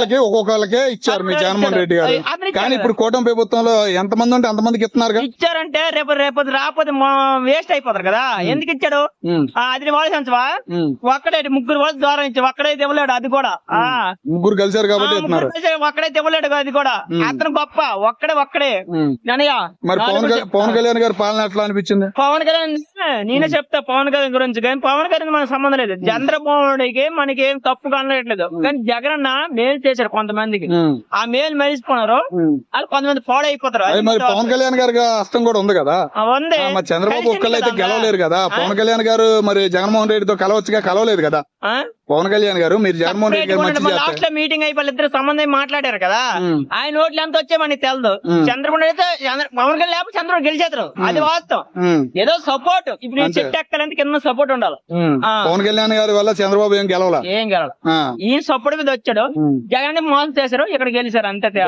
ఒక్కొక్కళ్ళకే ఇచ్చారు మీ జగన్మోహన్ రెడ్డి గారు. కానీ ఇప్పుడు కూటమి ప్రభుత్వంలో ఎంతమంది ఉంటే అంతమందికి ఇస్తున్నారు. ఇచ్చారంటే రేపు రాకపోతే వేస్ట్ అయిపోతారు కదా. ఎందుకు ఇచ్చాడు? అది ఆలోచించవా? ఒక్కడే ముగ్గురు వాళ్ళు ద్వారా ఇచ్చాడు, ఒక్కడైతే ఇవ్వలేడు. అది కూడా ముగ్గురు కలిసారు కాబట్టి ఒక్కడైతే ఇవ్వలేడు. అది కూడా అతను గొప్ప ఒక్కడే. మరి పవన్ కళ్యాణ్ గారి పాలన ఎట్లా అనిపించింది? పవన్ కళ్యాణ్ నేనే చెప్తా పవన్ కళ్యాణ్ గురించి. కానీ పవన్ కళ్యాణ్ మనకు సంబంధం లేదు. చంద్రబాబుకి మనకి ఏం తప్పు కనట్లేదు. కానీ జగన్ అన్న మేలు చేశారు కొంతమందికి. ఆ మేలు మరిచిపోయినారు, అది కొంతమంది ఫాలో అయిపోతారు. మరి పవన్ కళ్యాణ్ గారి హస్తం కూడా ఉంది కదా. ఉంది. మరి చంద్రబాబు ఒక్కళ్ళైతే గెలవలేరు కదా. పవన్ కళ్యాణ్ గారు మరి జగన్మోహన్ రెడ్డితో కలవచ్చుగా, కలవలేదు కదా. పవన్ కళ్యాణ్ గారు మీరు జగన్మోహన్ రెడ్డి గారు లాస్ట్ లో మీటింగ్ అయిపోయి ఇద్దరు సంబంధం మాట్లాడారు కదా. ఆయన ఓట్లు ఎంత వచ్చే మనకి తెలదు. చంద్రబాబు అయితే పవన్ కళ్యాణ్ లేకపోతే చంద్రబాబు గెలిచేస్తారు. అది వాస్తవం. ఏదో సపోర్ట్ ఇప్పుడు చెట్టు ఎక్కాలంటే కింద సపోర్ట్ ఉండాలి. పవన్ కళ్యాణ్ గారి వల్ల చంద్రబాబు ఏం గెలవాలి. ఈయన సపోర్ట్ మీద వచ్చాడు. జగన్ మోసం చేశారు, ఇక్కడ గెలిచారు అంతే.